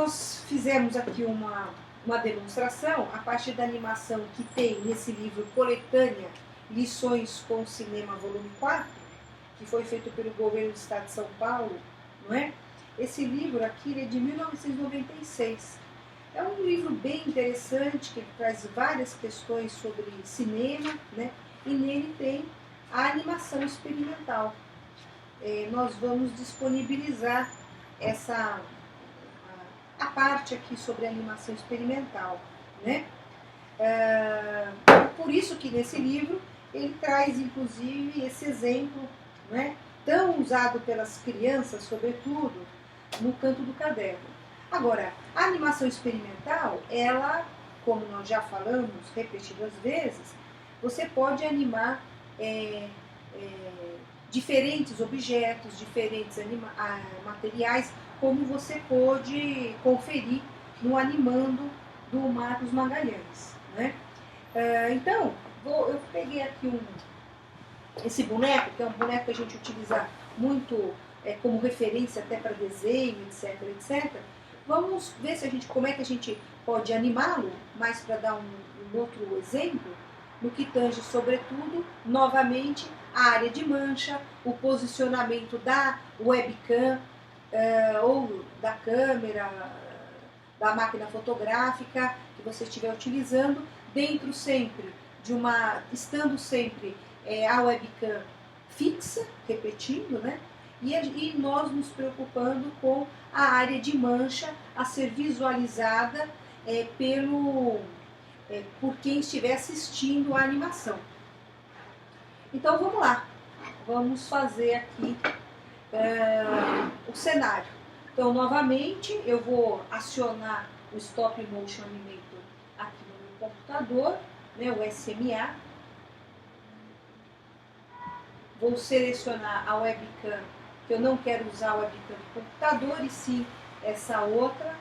nós fizemos aqui uma demonstração a partir da animação que tem nesse livro Coletânea Lições com Cinema, volume 4, que foi feito pelo governo do estado de São Paulo, não é? Esse livro aqui ele é de 1996. É um livro bem interessante, que traz várias questões sobre cinema, né? E nele tem a animação experimental. Nós vamos disponibilizar a parte aqui sobre a animação experimental, né? Por isso que nesse livro ele traz inclusive esse exemplo, né, tão usado pelas crianças, sobretudo, no canto do caderno. Agora, a animação experimental, ela, como nós já falamos repetidas vezes, você pode animar diferentes objetos, diferentes materiais, como você pode conferir no Animando do Marcos Magalhães, né? Então, eu peguei aqui esse boneco, que é um boneco que a gente utiliza muito como referência até para desenho, etc, etc. Vamos ver como é que a gente pode animá-lo, mais para dar um outro exemplo, no que tange, sobretudo, novamente, a área de mancha, o posicionamento da webcam ou da câmera, da máquina fotográfica que você estiver utilizando, dentro sempre estando sempre a webcam fixa, repetindo, né? E nós nos preocupando com a área de mancha a ser visualizada por quem estiver assistindo a animação. Então vamos lá, vamos fazer aqui o cenário. Então novamente eu vou acionar o Stop Motion Animator aqui no meu computador, né, o SMA. Vou selecionar a webcam, que eu não quero usar a webcam do computador, e sim essa outra.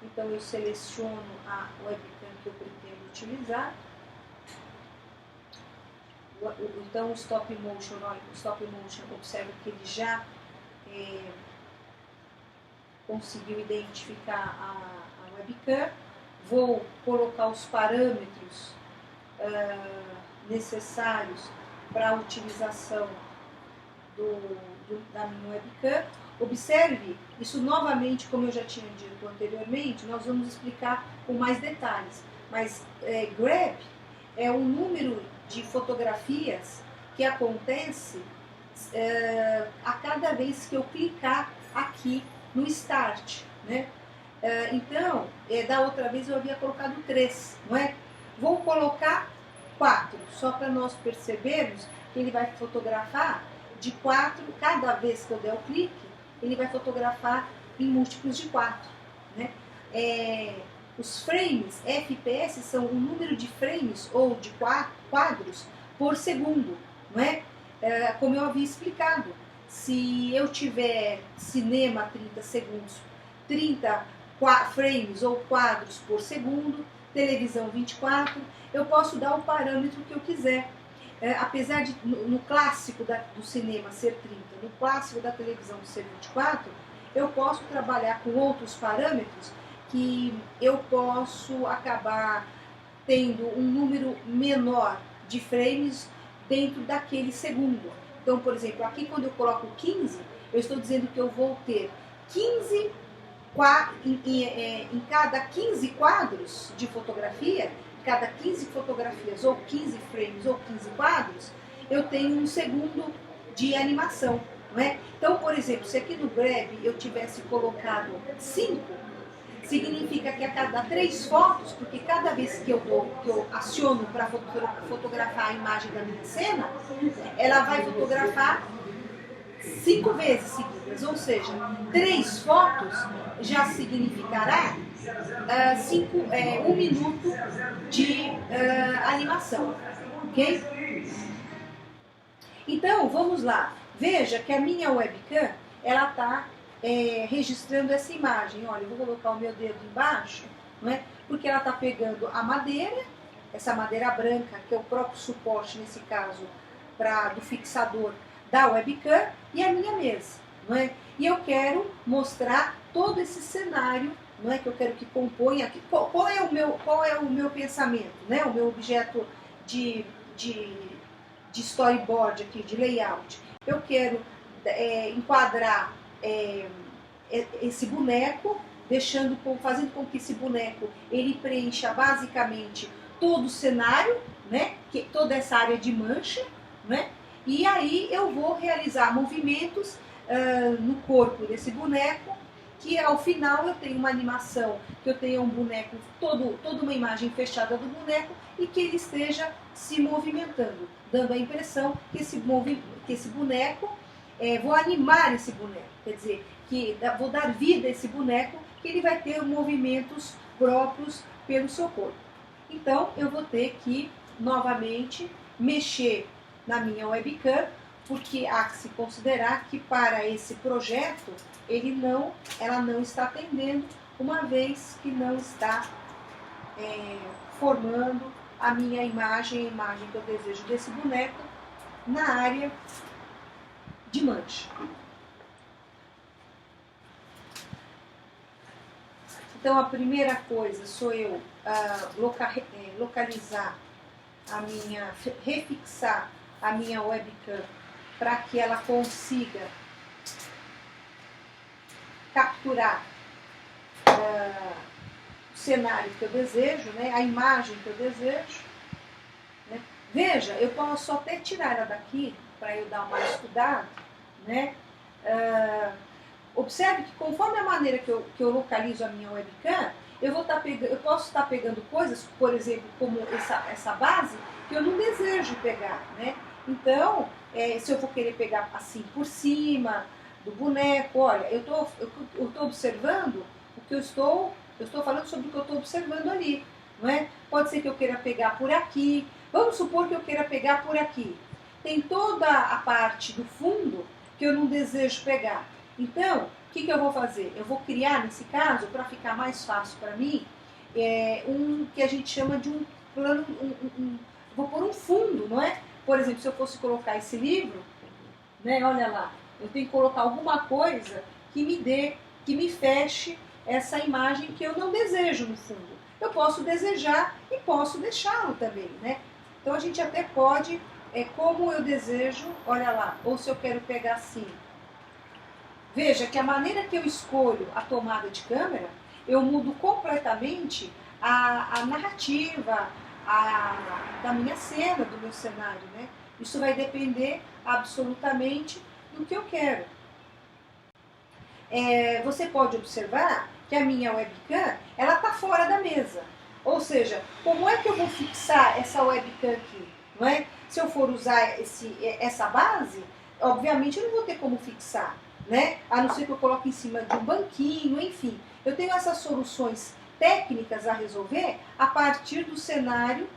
Então eu seleciono a webcam que eu pretendo utilizar. Então o Stop Motion, observa que ele já conseguiu identificar a webcam. Vou colocar os parâmetros necessários para a utilização da minha webcam. Observe, isso novamente, como eu já tinha dito anteriormente, nós vamos explicar com mais detalhes. Mas grab é o número de fotografias que acontece a cada vez que eu clicar aqui no Start, né? Então, da outra vez eu havia colocado 3, não é? Vou colocar 4, só para nós percebermos que ele vai fotografar de 4, cada vez que eu der o clique, ele vai fotografar em múltiplos de 4, né? Os frames, FPS, são o número de frames ou de quadros por segundo, não é? Como eu havia explicado, se eu tiver cinema 30 segundos, 30 frames ou quadros por segundo, televisão 24, eu posso dar o parâmetro que eu quiser. Apesar de no clássico do cinema ser 30, no clássico da televisão ser 24, eu posso trabalhar com outros parâmetros que eu posso acabar tendo um número menor de frames dentro daquele segundo. Então, por exemplo, aqui quando eu coloco 15, eu estou dizendo que eu vou ter 15 em cada 15 quadros de fotografia, cada 15 fotografias ou 15 frames ou 15 quadros, eu tenho um segundo de animação, não é? Então, por exemplo, se aqui no Grab eu tivesse colocado 5, significa que a cada 3 fotos, porque cada vez que eu aciono para fotografar a imagem da minha cena, ela vai fotografar 5 vezes seguidas, ou seja, 3 fotos já significará 1 minuto de animação, ok? Então, vamos lá. Veja que a minha webcam, ela está registrando essa imagem. Olha, eu vou colocar o meu dedo embaixo, não é? Porque ela está pegando a madeira, essa madeira branca, que é o próprio suporte, nesse caso, do fixador da webcam, e a minha mesa, não é? E eu quero mostrar todo esse cenário não é que eu quero que componha. Qual é o meu pensamento, né? O meu objeto de, de, de storyboard aqui, de layout. Eu quero enquadrar esse boneco, fazendo com que esse boneco ele preencha basicamente todo o cenário, né? Toda essa área de mancha, né? E aí eu vou realizar movimentos no corpo desse boneco, que ao final eu tenho uma animação, que eu tenha um boneco, toda uma imagem fechada do boneco e que ele esteja se movimentando, dando a impressão que esse boneco, vou animar esse boneco, quer dizer, que vou dar vida a esse boneco, que ele vai ter movimentos próprios pelo seu corpo. Então eu vou ter que novamente mexer na minha webcam, porque há que se considerar que para esse projeto ela não está atendendo, uma vez que não está formando a minha imagem, a imagem que eu desejo desse boneco na área de mancha. Então a primeira coisa sou eu localizar refixar a minha webcam para que ela consiga capturar o cenário que eu desejo, né, a imagem que eu desejo. Né. Veja, eu posso até tirar ela daqui para eu dar uma estudada, né. Observe que conforme a maneira que eu localizo a minha webcam, eu posso estar pegando coisas, por exemplo, como essa base, que eu não desejo pegar, né? Então, se eu for querer pegar assim por cima do boneco, olha, eu estou observando o que eu estou falando sobre o que eu estou observando ali, não é? Pode ser que eu queira pegar por aqui, vamos supor que eu queira pegar por aqui. Tem toda a parte do fundo que eu não desejo pegar. Então, o que eu vou fazer? Eu vou criar, nesse caso, para ficar mais fácil para mim, um que a gente chama de um plano, vou pôr um fundo, não é? Por exemplo, se eu fosse colocar esse livro, né, olha lá, eu tenho que colocar alguma coisa que me feche essa imagem que eu não desejo no fundo. Eu posso desejar e posso deixá-lo também, né? Então a gente até pode, como eu desejo, olha lá, ou se eu quero pegar assim. Veja que a maneira que eu escolho a tomada de câmera, eu mudo completamente a narrativa da minha cena, do meu cenário, né? Isso vai depender absolutamente do que eu quero. Você pode observar que a minha webcam, ela está fora da mesa. Ou seja, como é que eu vou fixar essa webcam aqui? Não é? Se eu for usar essa base, obviamente eu não vou ter como fixar, né? A não ser que eu coloque em cima de um banquinho, enfim. Eu tenho essas soluções técnicas a resolver a partir do cenário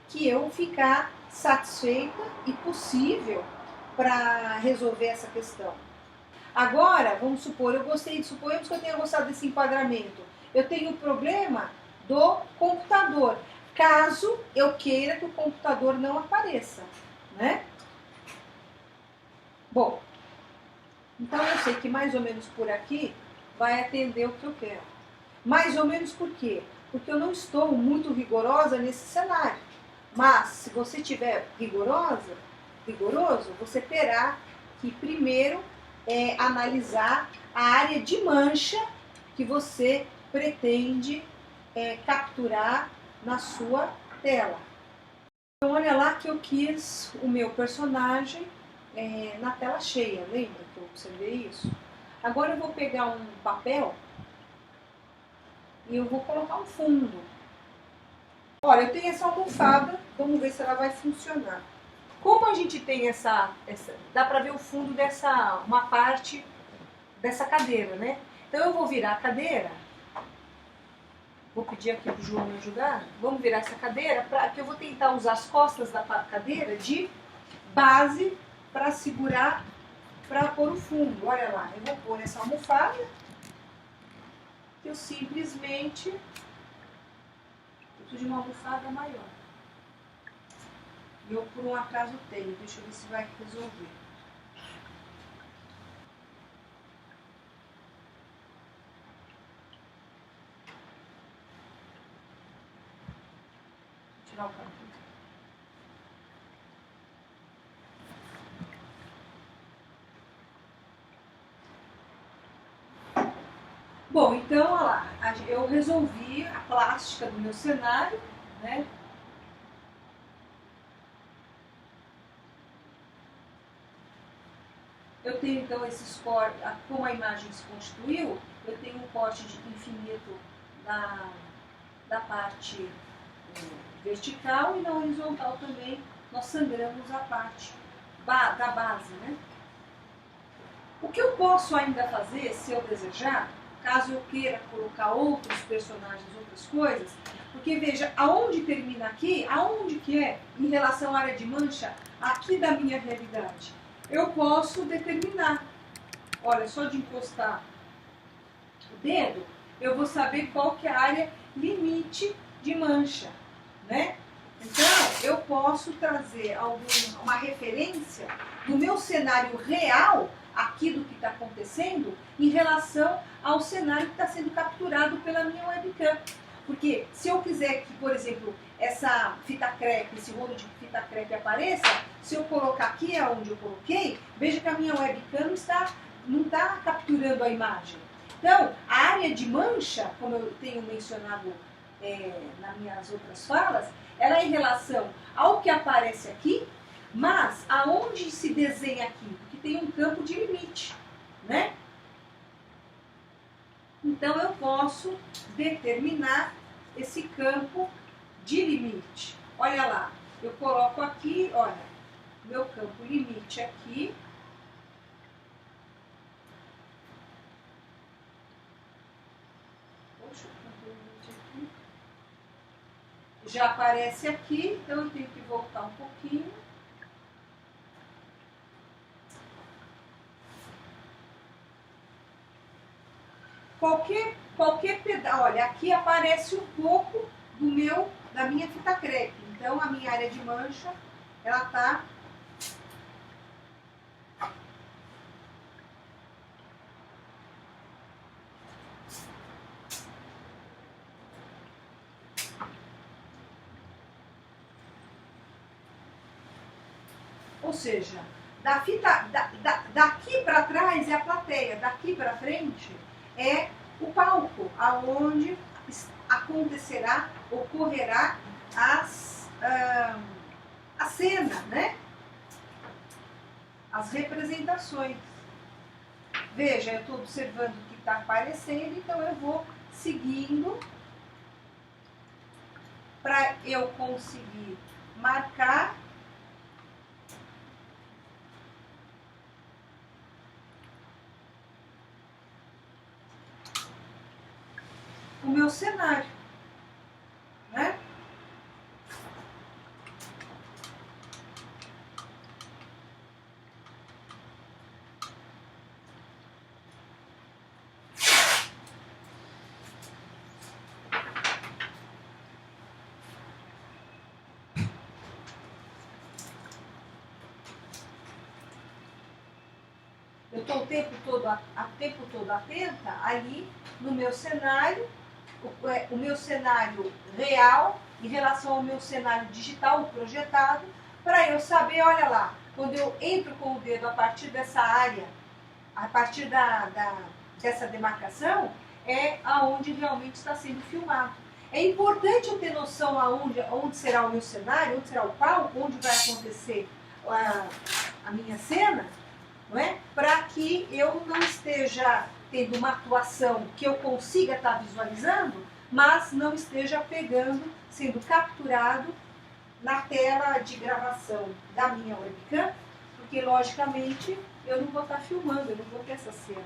que eu ficar satisfeita e possível para resolver essa questão. Agora, vamos supor, suponhamos que eu tenha gostado desse enquadramento. Eu tenho um problema do computador, caso eu queira que o computador não apareça, né? Bom, então eu sei que mais ou menos por aqui vai atender o que eu quero. Mais ou menos por quê? Porque eu não estou muito rigorosa nesse cenário. Mas, se você estiver rigoroso, você terá que primeiro analisar a área de mancha que você pretende capturar na sua tela. Então, olha lá que eu quis o meu personagem na tela cheia, lembra que eu observei isso? Agora eu vou pegar um papel e eu vou colocar um fundo. Olha, eu tenho essa almofada, vamos ver se ela vai funcionar. Como a gente tem dá para ver o fundo uma parte dessa cadeira, né? Então eu vou virar a cadeira, vou pedir aqui pro João me ajudar, vamos virar essa cadeira, que eu vou tentar usar as costas da cadeira de base para segurar, para pôr o fundo. Olha lá, eu vou pôr essa almofada, que eu simplesmente preciso de uma almofada maior. E eu, por um acaso, tenho. Deixa eu ver se vai resolver. trocar o campo. Bom, então, olha lá, eu resolvi a plástica do meu cenário, né? Eu tenho então esses cortes, como a imagem se constituiu, eu tenho um corte de infinito da parte vertical e na horizontal também nós sangramos a parte da base, né? O que eu posso ainda fazer, se eu desejar, caso eu queira colocar outros personagens, outras coisas, porque veja, aonde termina aqui, aonde que é em relação à área de mancha, aqui da minha realidade, eu posso determinar. Olha, só de encostar o dedo, eu vou saber qual que é a área limite de mancha, né? Então, eu posso trazer uma referência do meu cenário real, aqui do que está acontecendo, em relação ao cenário que está sendo capturado pela minha webcam. Porque se eu quiser que, por exemplo, essa fita crepe, esse rolo de fita crepe apareça, se eu colocar aqui onde eu coloquei, veja que a minha webcam não está capturando a imagem. Então, a área de mancha, como eu tenho mencionado nas minhas outras falas, ela é em relação ao que aparece aqui, mas aonde se desenha aqui, porque tem um campo de limite, né? Então eu posso determinar esse campo de limite. Olha lá, eu coloco aqui, olha, meu campo limite aqui. Poxa, o campo limite aqui. Já aparece aqui, então eu tenho que voltar um pouquinho. Qualquer pedaço, olha, aqui aparece um pouco da minha fita crepe. Então a minha área de mancha, ela tá ou seja, daqui para trás é a plateia, daqui para frente é o palco, aonde ocorrerá a cena, né? As representações. Veja, eu estou observando o que está aparecendo, então eu vou seguindo para eu conseguir marcar o meu cenário, né? Eu estou o tempo todo atenta ali no meu cenário, o meu cenário real em relação ao meu cenário digital, projetado, para eu saber, olha lá, quando eu entro com o dedo a partir dessa área, a partir dessa demarcação, é aonde realmente está sendo filmado. É importante eu ter noção onde será o meu cenário, onde será o palco, onde vai acontecer a minha cena, não é? Para que eu não esteja tendo uma atuação que eu consiga estar visualizando, mas não esteja pegando, sendo capturado na tela de gravação da minha webcam, porque logicamente eu não vou estar filmando, eu não vou ter essa cena.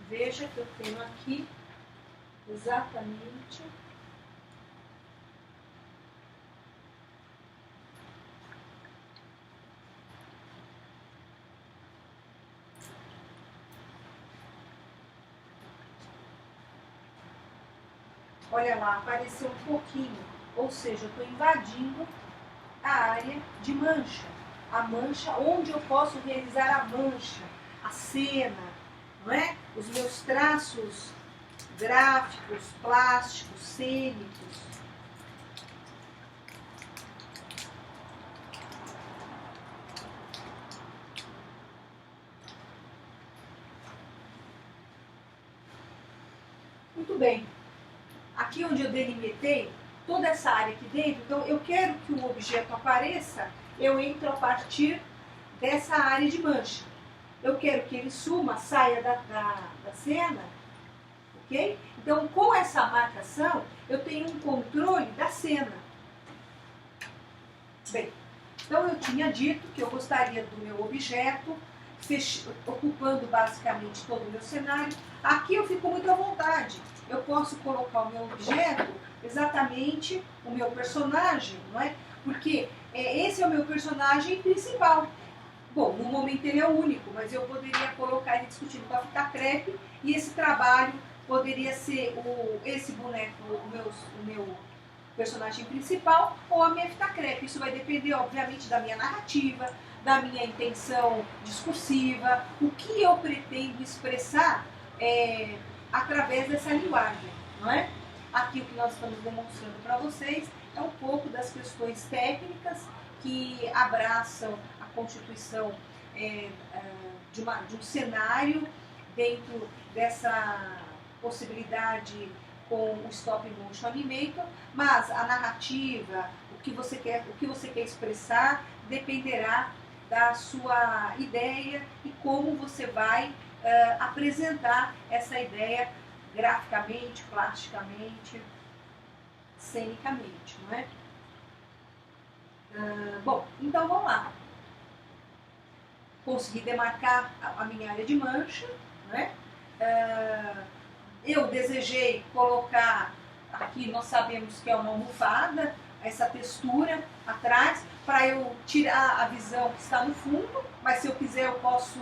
Veja que eu tenho aqui exatamente olha lá, apareceu um pouquinho, ou seja, eu estou invadindo a a área de mancha. A mancha, onde eu posso realizar a mancha, a cena, não é? Os meus traços gráficos, plásticos, cênicos. Muito bem. Aqui onde eu delimitei toda essa área aqui dentro, então eu quero que o objeto apareça, eu entro a partir dessa área de mancha. Eu quero que ele suma, saia da cena, ok? Então, com essa marcação, eu tenho um controle da cena. Bem, então eu tinha dito que eu gostaria do meu objeto, ocupando basicamente todo o meu cenário. Aqui eu fico muito à vontade. Eu posso colocar o meu objeto, exatamente o meu personagem, não é? Porque esse é o meu personagem principal. Bom, no momento ele é o único, mas eu poderia colocar ele discutindo com a fita crepe e esse trabalho poderia ser esse boneco, o meu personagem principal ou a minha fita crepe. Isso vai depender, obviamente, da minha narrativa, da minha intenção discursiva, o que eu pretendo expressar através dessa linguagem, não é? Aqui o que nós estamos demonstrando para vocês é um pouco das questões técnicas que abraçam a constituição de um cenário dentro dessa possibilidade com o stop motion animator, mas a narrativa, o que você quer expressar dependerá da sua ideia e como você vai apresentar essa ideia graficamente, plasticamente, cenicamente, não é? Bom, então vamos lá. Consegui demarcar a minha área de mancha, não é? Eu desejei colocar, aqui nós sabemos que é uma almofada, essa textura atrás, para eu tirar a visão que está no fundo, mas se eu quiser eu posso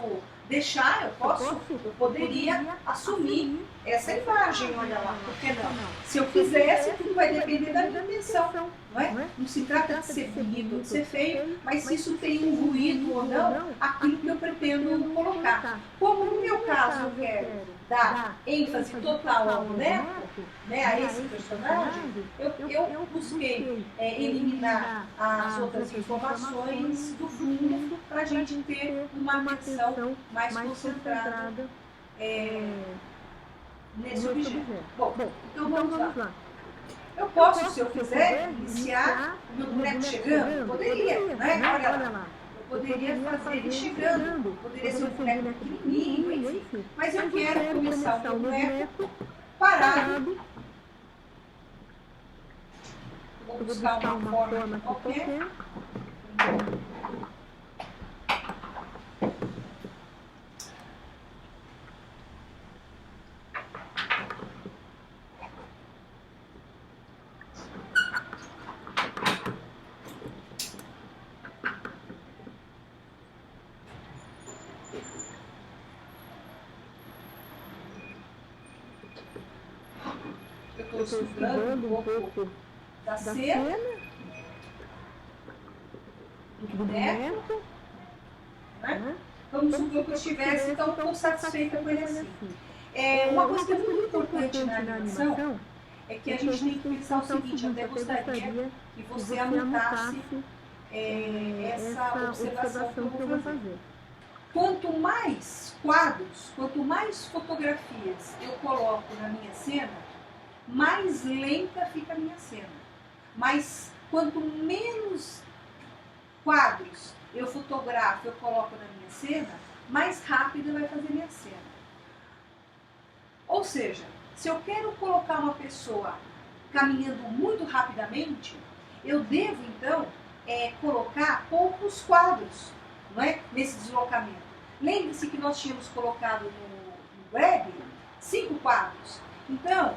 deixar, eu poderia assumir essa imagem, olha lá, por que não? Se eu quisesse, tudo vai depender da minha intenção, não é? Não se trata de ser bonito ou de ser feio, mas se isso tem um ruído ou não, aquilo que eu pretendo colocar. Como no meu caso eu quero dar ênfase total ao boneco, né, a esse personagem, eu busquei eliminar as outras informações do fundo para a gente ter uma atenção mais concentrada nesse objeto. Bom, então vamos lá. Eu posso, se eu quiser, iniciar o meu boneco chegando? Poderia, né? Olha lá. Eu poderia fazer ele chegando, poderia ser um boneco pequenininho, enfim. Mas eu quero começar o meu boneco parado. Vou buscar uma forma qualquer. Eu estou estudando um pouco da cena, do boneco, né? Vamos supor que eu estivesse então um pouco satisfeita com ele assim. Uma coisa que é muito importante na animação é que a gente tem que pensar o seguinte: eu até gostaria que você anotasse essa observação que eu vou fazer. Quanto mais quadros, quanto mais fotografias eu coloco na minha cena, mais lenta fica a minha cena. Mas quanto menos quadros eu fotografo, eu coloco na minha cena, mais rápida vai fazer minha cena. Ou seja, se eu quero colocar uma pessoa caminhando muito rapidamente, eu devo então colocar poucos quadros, não é? Nesse deslocamento. Lembre-se que nós tínhamos colocado no web 5 quadros. Então,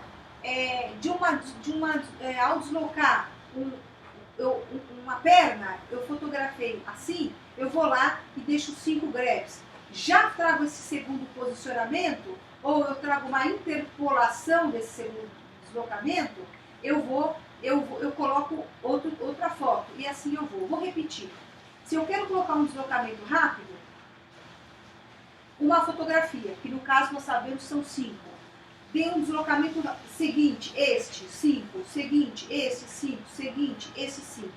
ao deslocar uma perna, eu fotografei assim, eu vou lá e deixo 5 grabs. Já trago esse segundo posicionamento, ou eu trago uma interpolação desse segundo deslocamento, eu vou eu coloco outra foto e assim eu vou. Vou repetir. Se eu quero colocar um deslocamento rápido, uma fotografia, que no caso nós sabemos são 5. Dê um deslocamento seguinte, este, 5, seguinte, este, 5, seguinte, esse, 5.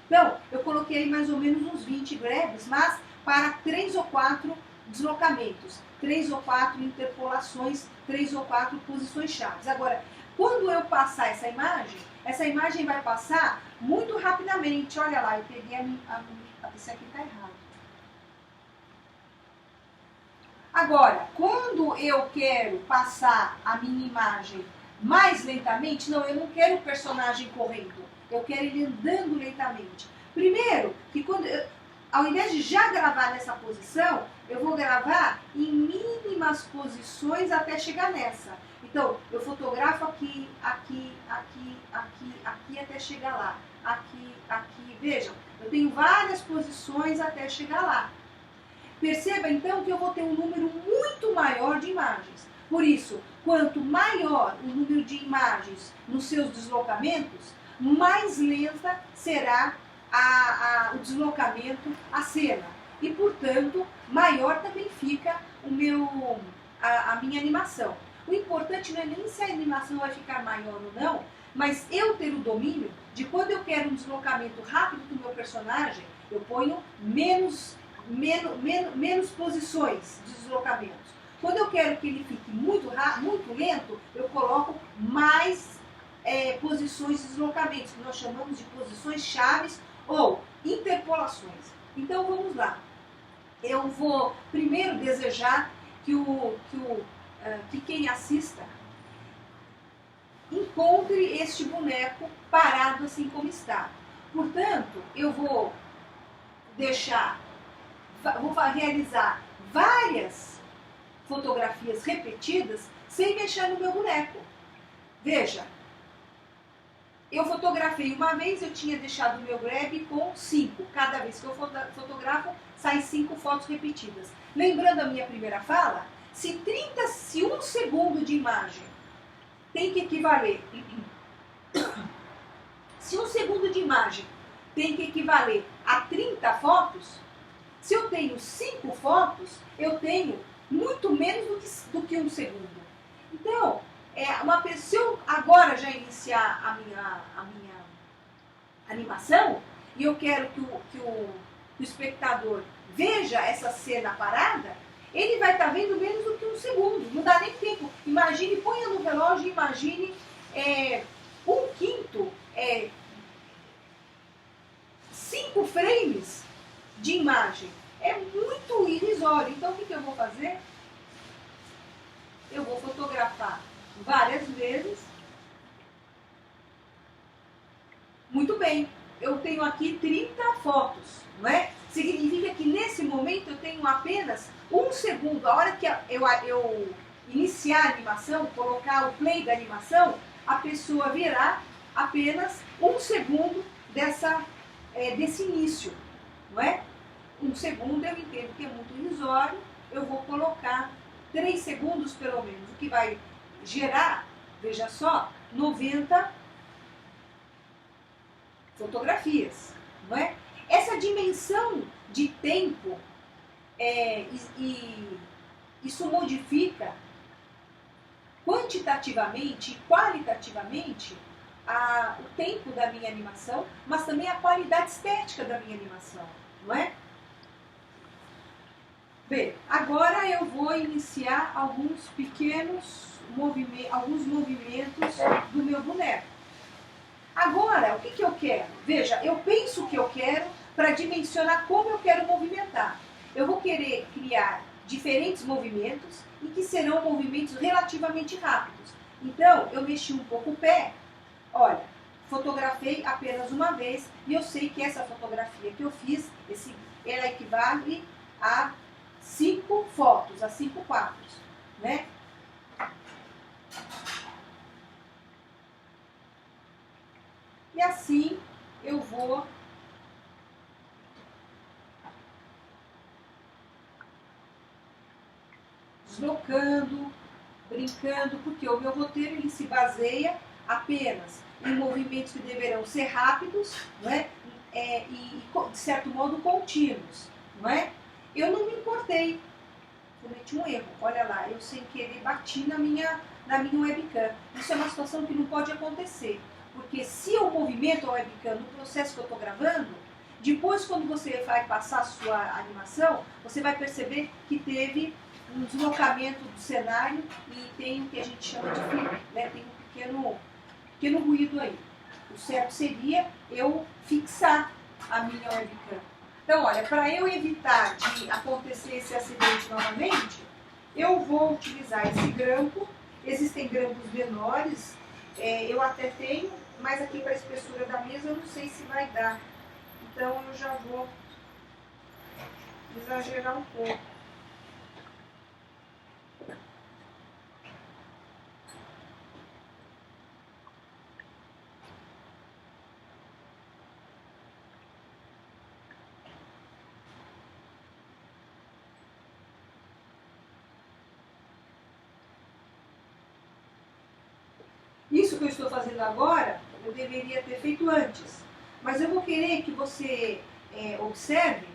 Então, eu coloquei aí mais ou menos uns 20 grabs, mas para 3 ou 4 deslocamentos, 3 ou 4 interpolações, 3 ou 4 posições chaves. Agora, quando eu passar essa imagem vai passar muito rapidamente. Olha lá, eu peguei esse aqui está errado. Agora, quando eu quero passar a minha imagem mais lentamente, não, eu não quero o personagem correndo, eu quero ele andando lentamente. Primeiro, que ao invés de já gravar nessa posição, eu vou gravar em mínimas posições até chegar nessa. Então, eu fotografo aqui, aqui, aqui, aqui, aqui até chegar lá. Aqui, aqui, vejam, eu tenho várias posições até chegar lá. Perceba então que eu vou ter um número muito maior de imagens. Por isso, quanto maior o número de imagens nos seus deslocamentos, mais lenta será o deslocamento, a cena. E, portanto, maior também fica a minha animação. O importante não é nem se a animação vai ficar maior ou não, mas eu ter o domínio de quando eu quero um deslocamento rápido do meu personagem, eu ponho menos posições de deslocamentos. Quando eu quero que ele fique muito lento, eu coloco mais posições de deslocamentos, que nós chamamos de posições chaves ou interpolações. Então vamos lá. Eu vou primeiro desejar que quem assista encontre este boneco parado assim como está. Portanto, eu vou realizar várias fotografias repetidas sem mexer no meu boneco. Veja, eu fotografei uma vez, eu tinha deixado o meu grab com 5. Cada vez que eu fotografo, saem 5 fotos repetidas. Lembrando a minha primeira fala, se 1 segundo de imagem tem que equivaler... Se 1 segundo de imagem tem que equivaler a 30 fotos, se eu tenho 5 fotos, eu tenho muito menos do que 1 segundo. Então, se eu agora já iniciar a minha animação, e eu quero que o espectador veja essa cena parada, ele vai estar vendo menos do que 1 segundo. Não dá nem tempo. Imagine, ponha no relógio, imagine 1/5, 5 frames de imagem. É muito irrisório. Então, o que eu vou fazer? Eu vou fotografar várias vezes. Muito bem. Eu tenho aqui 30 fotos, não é? Significa que nesse momento eu tenho apenas 1 segundo. A hora que eu iniciar a animação, colocar o play da animação, a pessoa verá apenas 1 segundo desse início, não é? 1 segundo eu entendo que é muito irrisório, eu vou colocar 3 segundos pelo menos, o que vai gerar, veja só, 90 fotografias, não é? Essa dimensão de tempo, isso modifica quantitativamente e qualitativamente o tempo da minha animação, mas também a qualidade estética da minha animação, não é? Bem, agora eu vou iniciar alguns movimentos do meu boneco. Agora, o que eu quero? Veja, eu penso o que eu quero para dimensionar como eu quero movimentar. Eu vou querer criar diferentes movimentos e que serão movimentos relativamente rápidos. Então, eu mexi um pouco o pé. Olha, fotografei apenas uma vez e eu sei que essa fotografia que eu fiz, ela equivale a 5 fotos, a 5 quadros, né? E assim eu vou deslocando, brincando, porque o meu roteiro ele se baseia apenas em movimentos que deverão ser rápidos, não é? E, de certo modo, contínuos, não é? Eu não me importei, cometi um erro, olha lá, eu sem querer bati na minha webcam. Isso é uma situação que não pode acontecer, porque se eu movimento a webcam no processo que eu estou gravando, depois quando você vai passar a sua animação, você vai perceber que teve um deslocamento do cenário e tem o que a gente chama de flip, né? Tem um pequeno ruído aí. O certo seria eu fixar a minha webcam. Então, olha, para eu evitar de acontecer esse acidente novamente, eu vou utilizar esse grampo. Existem grampos menores, eu até tenho, mas aqui para a espessura da mesa eu não sei se vai dar. Então eu já vou exagerar um pouco. Isso que eu estou fazendo agora, eu deveria ter feito antes. Mas eu vou querer que você observe,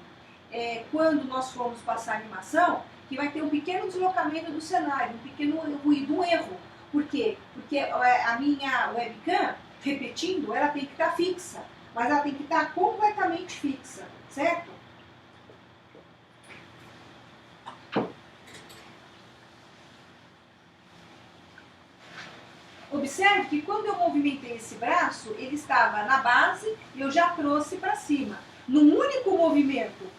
quando nós formos passar a animação, que vai ter um pequeno deslocamento do cenário, um pequeno ruído, um erro. Por quê? Porque a minha webcam, repetindo, ela tem que estar fixa. Mas ela tem que estar completamente fixa, certo? Observe que quando eu movimentei esse braço, ele estava na base e eu já trouxe para cima. Num único movimento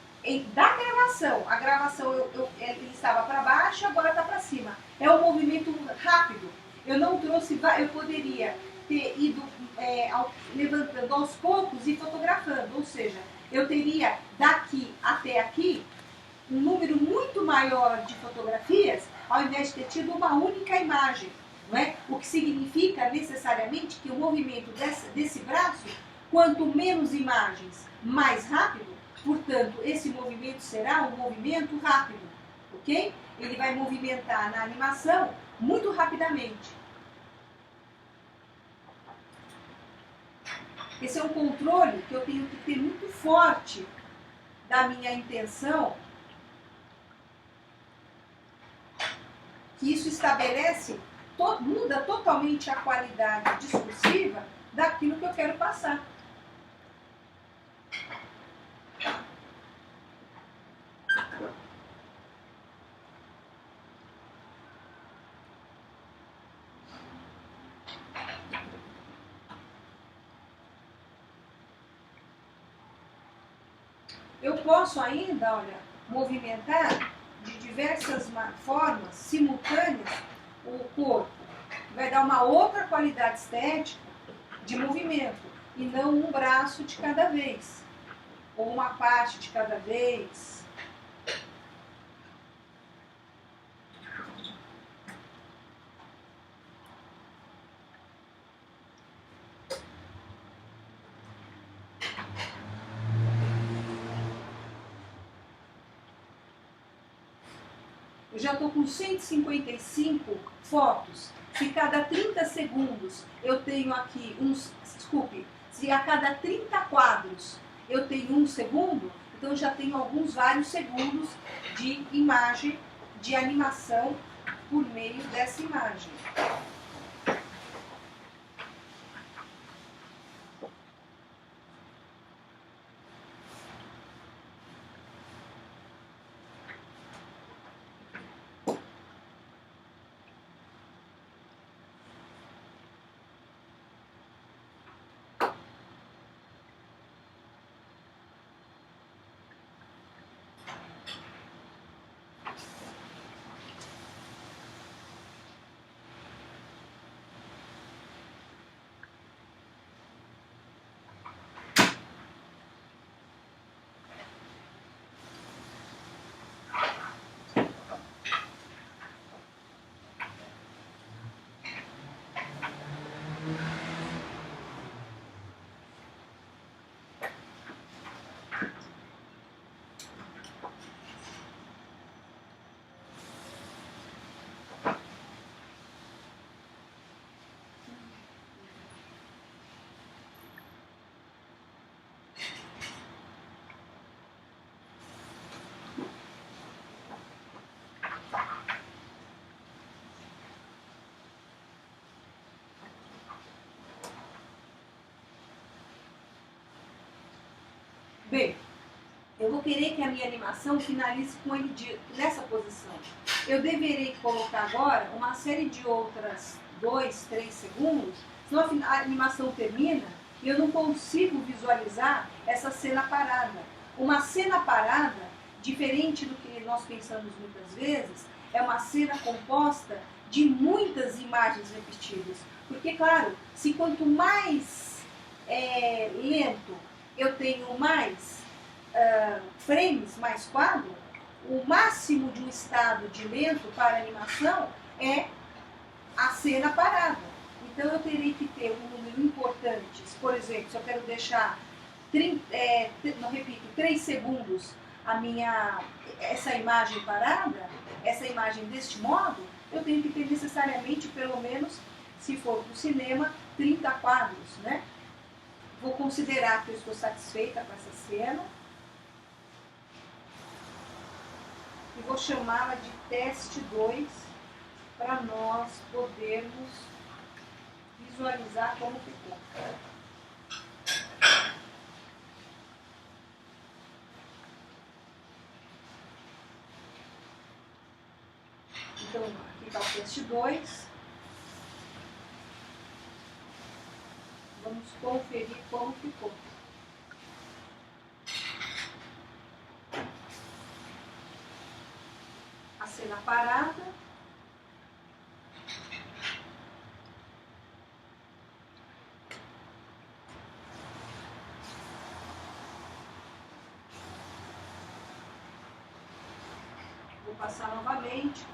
da gravação, a gravação ele estava para baixo e agora está para cima. É um movimento rápido. Eu não trouxe, eu poderia ter ido levantando aos poucos e fotografando. Ou seja, eu teria daqui até aqui um número muito maior de fotografias, ao invés de ter tido uma única imagem. Não é? O que significa necessariamente que o movimento desse braço, quanto menos imagens, mais rápido, portanto, esse movimento será um movimento rápido, ok? Ele vai movimentar na animação muito rapidamente. Esse é um controle que eu tenho que ter muito forte da minha intenção, que isso estabelece, muda totalmente a qualidade discursiva daquilo que eu quero passar. Eu posso ainda, olha, movimentar de diversas formas simultâneas o corpo. Vai dar uma outra qualidade estética de movimento e não um braço de cada vez ou uma parte de cada vez. Eu já estou com 155 fotos. Se cada 30 segundos eu tenho aqui se a cada 30 quadros eu tenho 1 segundo, então eu já tenho vários segundos de imagem, de animação por meio dessa imagem. Bem, eu vou querer que a minha animação finalize com ele nessa posição. Eu deverei colocar agora uma série de outras 2, 3 segundos, senão a animação termina e eu não consigo visualizar essa cena parada. Uma cena parada, diferente do que nós pensamos muitas vezes, é uma cena composta de muitas imagens repetidas. Porque, claro, se quanto mais lento eu tenho mais frames, mais quadro, o máximo de um estado de lento para a animação é a cena parada. Então eu terei que ter um número importante. Por exemplo, se eu quero deixar 3 segundos essa imagem parada, essa imagem deste modo, eu tenho que ter necessariamente, pelo menos, se for para o cinema, 30 quadros, né? Vou considerar que eu estou satisfeita com essa cena e vou chamá-la de teste 2 para nós podermos visualizar como ficou. Então, aqui está o teste 2. Vamos conferir como ficou. A cena parada. Vou passar novamente.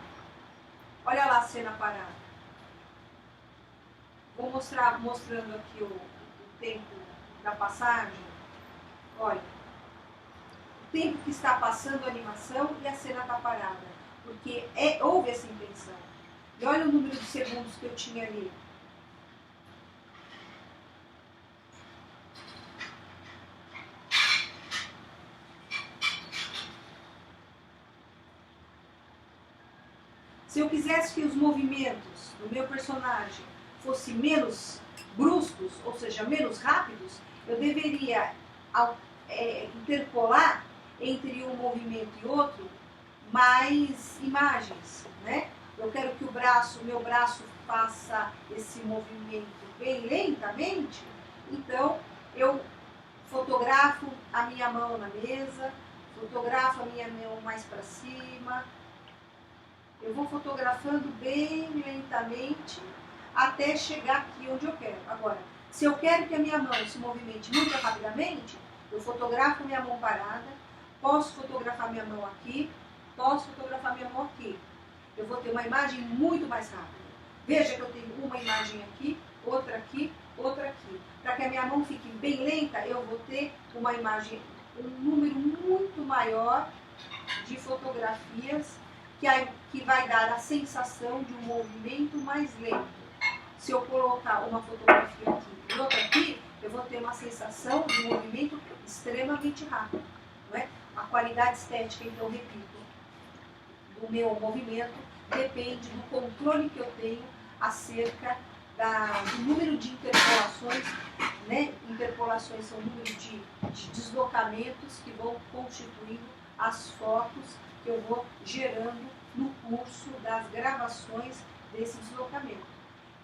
Olha lá a cena parada. Vou mostrando aqui o tempo da passagem. Olha, o tempo que está passando a animação e a cena está parada. Porque houve essa intenção. E olha o número de segundos que eu tinha ali. Se eu quisesse que os movimentos do meu personagem fossem menos bruscos, ou seja, menos rápidos, eu deveria interpolar entre um movimento e outro mais imagens, né? Eu quero que o meu braço faça esse movimento bem lentamente, então eu fotografo a minha mão na mesa, fotografo a minha mão mais para cima. Eu vou fotografando bem lentamente até chegar aqui onde eu quero. Agora, se eu quero que a minha mão se movimente muito rapidamente, eu fotografo minha mão parada, posso fotografar minha mão aqui, posso fotografar minha mão aqui. Eu vou ter uma imagem muito mais rápida. Veja que eu tenho uma imagem aqui, outra aqui, outra aqui. Para que a minha mão fique bem lenta, eu vou ter uma imagem, um número muito maior de fotografias que vai dar a sensação de um movimento mais lento. Se eu colocar uma fotografia aqui e outra aqui, eu vou ter uma sensação de um movimento extremamente rápido. Não é? A qualidade estética, então, repito, do meu movimento depende do controle que eu tenho acerca do número de interpolações. Né? Interpolações são o número de deslocamentos que vão constituindo as fotos que eu vou gerando no curso das gravações desse deslocamento.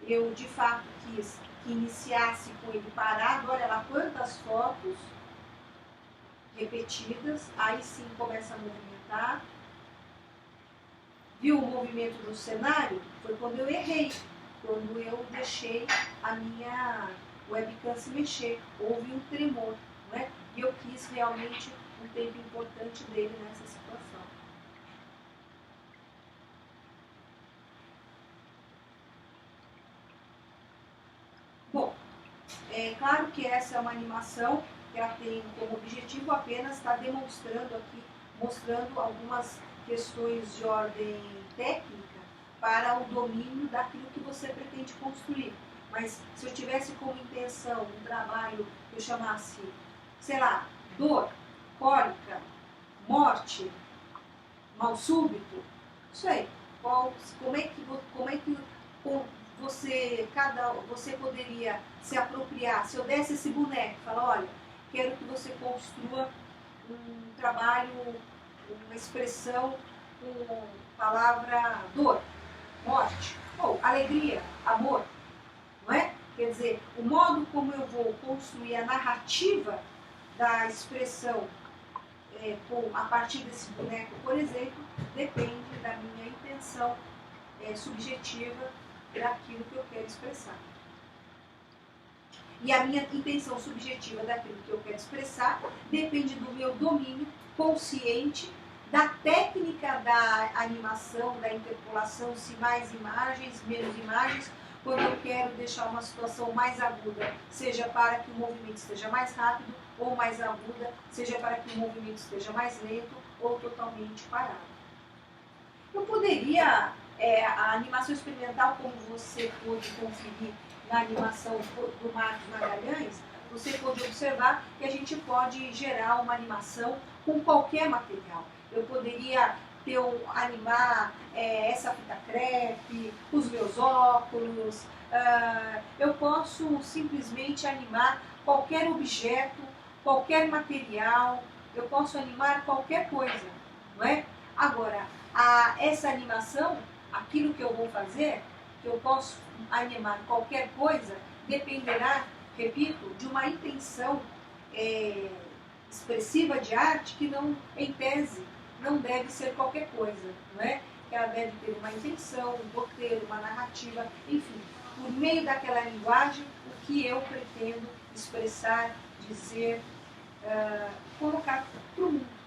Eu, de fato, quis que iniciasse com ele parado. Olha lá quantas fotos repetidas. Aí sim começa a movimentar. Viu o movimento do cenário? Foi quando eu errei. Quando eu deixei a minha webcam se mexer. Houve um tremor. Não é? E eu quis realmente um tempo importante dele nessa situação. Bom, é claro que essa é uma animação que ela tem como objetivo apenas estar demonstrando aqui, mostrando algumas questões de ordem técnica para o domínio daquilo que você pretende construir. Mas se eu tivesse como intenção um trabalho que eu chamasse, sei lá, dor, cólica, morte, mal súbito, não sei, como é que você poderia se apropriar, se eu desse esse boneco, falar, olha, quero que você construa um trabalho, uma expressão com palavra dor, morte, ou alegria, amor, não é? Quer dizer, o modo como eu vou construir a narrativa da expressão a partir desse boneco, por exemplo, depende da minha intenção subjetiva daquilo que eu quero expressar. E a minha intenção subjetiva daquilo que eu quero expressar depende do meu domínio consciente da técnica da animação, da interpolação, se mais imagens, menos imagens, quando eu quero deixar uma situação mais aguda, seja para que o movimento esteja mais rápido, ou mais aguda, seja para que o movimento esteja mais lento, ou totalmente parado. Eu poderia, a animação experimental, como você pôde conferir na animação do Marcos Magalhães, você pode observar que a gente pode gerar uma animação com qualquer material. Eu poderia animar essa fita crepe, os meus óculos, eu posso simplesmente animar qualquer objeto, qualquer material, eu posso animar qualquer coisa, não é? Agora, essa animação, aquilo que eu vou fazer, que eu posso animar qualquer coisa, dependerá, repito, de uma intenção expressiva de arte que não, em tese, não deve ser qualquer coisa, não é? Ela deve ter uma intenção, um roteiro, uma narrativa, enfim, por meio daquela linguagem, o que eu pretendo expressar, dizer, colocar para o mundo.